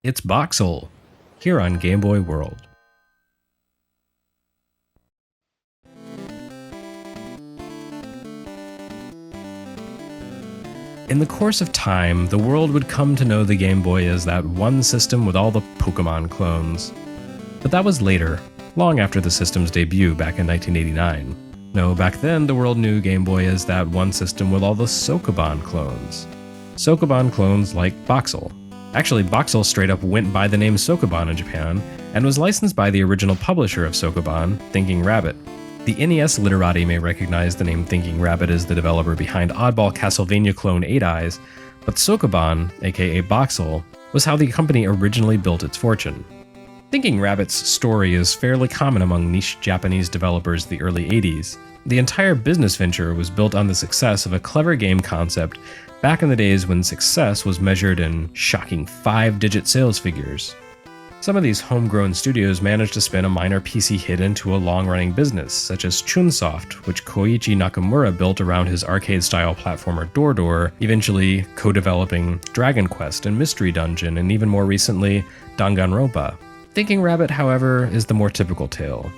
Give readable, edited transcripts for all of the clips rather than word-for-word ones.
It's Boxxle, here on Game Boy World. In the course of time, the world would come to know the Game Boy as that one system with all the Pokémon clones. But that was later, long after the system's debut back in 1989. No, back then the world knew Game Boy as that one system with all the Sokoban clones. Sokoban clones like Boxxle. Actually, Boxxle straight up went by the name Sokoban in Japan, and was licensed by the original publisher of Sokoban, Thinking Rabbit. The NES literati may recognize the name Thinking Rabbit as the developer behind oddball Castlevania clone 8 Eyes, but Sokoban, aka Boxxle, was how the company originally built its fortune. Thinking Rabbit's story is fairly common among niche Japanese developers of the early 80s. The entire business venture was built on the success of a clever game concept back in the days when success was measured in shocking 5-digit sales figures. Some of these homegrown studios managed to spin a minor PC hit into a long-running business, such as Chunsoft, which Koichi Nakamura built around his arcade-style platformer Door, eventually co-developing Dragon Quest and Mystery Dungeon, and even more recently, Danganronpa. Thinking Rabbit, however, is the more typical tale.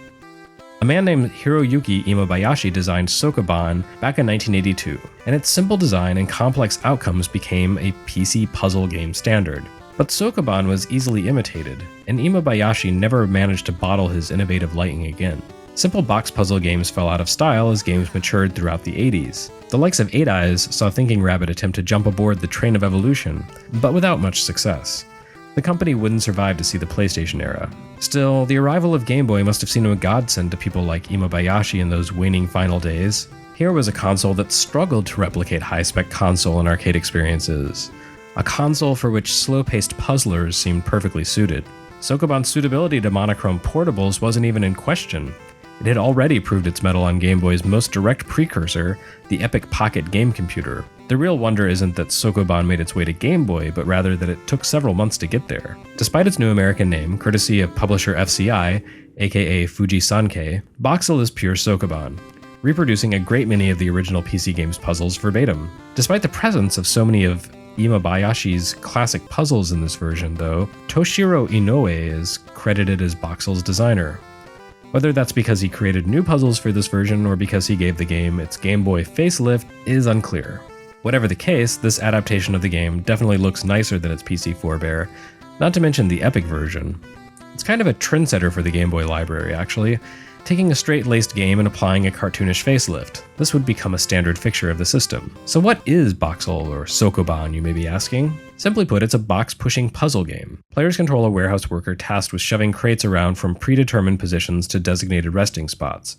A man named Hiroyuki Imabayashi designed Sokoban back in 1982, and its simple design and complex outcomes became a PC puzzle game standard. But Sokoban was easily imitated, and Imabayashi never managed to bottle his innovative lighting again. Simple box puzzle games fell out of style as games matured throughout the 80s. The likes of 8 Eyes saw Thinking Rabbit attempt to jump aboard the train of evolution, but without much success. The company wouldn't survive to see the PlayStation era. Still, the arrival of Game Boy must have seemed a godsend to people like Imabayashi in those waning final days. Here was a console that struggled to replicate high-spec console and arcade experiences. A console for which slow-paced puzzlers seemed perfectly suited. Sokoban's suitability to monochrome portables wasn't even in question. It had already proved its mettle on Game Boy's most direct precursor, the Epic Pocket game computer. The real wonder isn't that Sokoban made its way to Game Boy, but rather that it took several months to get there. Despite its new American name, courtesy of publisher FCI, aka Fuji Sankei, Boxxle is pure Sokoban, reproducing a great many of the original PC game's puzzles verbatim. Despite the presence of so many of Imabayashi's classic puzzles in this version, though, Toshiro Inoue is credited as Boxxle's designer. Whether that's because he created new puzzles for this version or because he gave the game its Game Boy facelift is unclear. Whatever the case, this adaptation of the game definitely looks nicer than its PC forebear, not to mention the Epic version. It's kind of a trendsetter for the Game Boy library, actually, taking a straight-laced game and applying a cartoonish facelift. This would become a standard fixture of the system. So what is Boxxle, or Sokoban, you may be asking? Simply put, it's a box-pushing puzzle game. Players control a warehouse worker tasked with shoving crates around from predetermined positions to designated resting spots.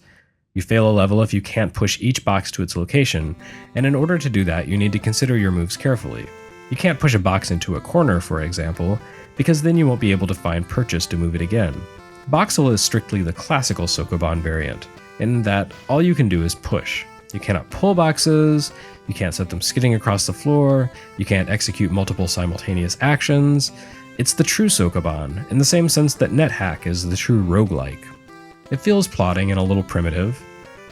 You fail a level if you can't push each box to its location, and in order to do that, you need to consider your moves carefully. You can't push a box into a corner, for example, because then you won't be able to find purchase to move it again. Boxxle is strictly the classical Sokoban variant, in that all you can do is push. You cannot pull boxes, you can't set them skidding across the floor, you can't execute multiple simultaneous actions. It's the true Sokoban, in the same sense that NetHack is the true roguelike. It feels plodding and a little primitive,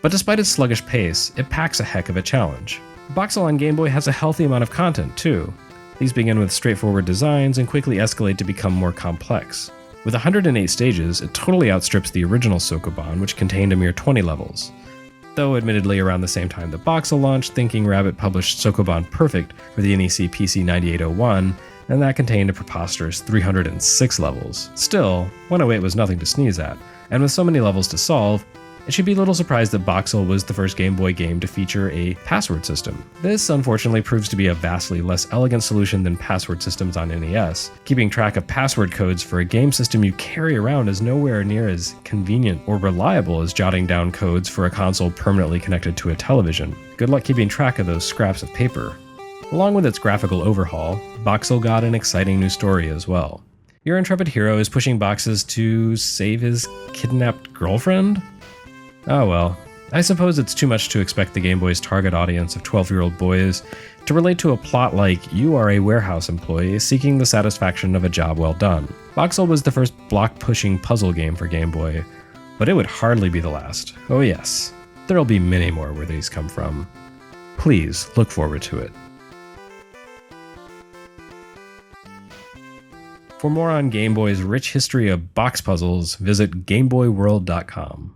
but despite its sluggish pace, it packs a heck of a challenge. Boxxle on Game Boy has a healthy amount of content, too. These begin with straightforward designs and quickly escalate to become more complex. With 108 stages, it totally outstrips the original Sokoban, which contained a mere 20 levels. Though admittedly around the same time that Boxxle launched, Thinking Rabbit published Sokoban Perfect for the NEC PC 9801, and that contained a preposterous 306 levels. Still, 108 was nothing to sneeze at, and with so many levels to solve, it should be little surprised that Boxxle was the first Game Boy game to feature a password system. This, unfortunately, proves to be a vastly less elegant solution than password systems on NES. Keeping track of password codes for a game system you carry around is nowhere near as convenient or reliable as jotting down codes for a console permanently connected to a television. Good luck keeping track of those scraps of paper. Along with its graphical overhaul, Boxxle got an exciting new story as well. Your intrepid hero is pushing boxes to save his kidnapped girlfriend? Oh well, I suppose it's too much to expect the Game Boy's target audience of 12-year-old boys to relate to a plot like you are a warehouse employee seeking the satisfaction of a job well done. Boxxle was the first block-pushing puzzle game for Game Boy, but it would hardly be the last. Oh yes, there'll be many more where these come from. Please look forward to it. For more on Game Boy's rich history of box puzzles, visit GameBoyWorld.com.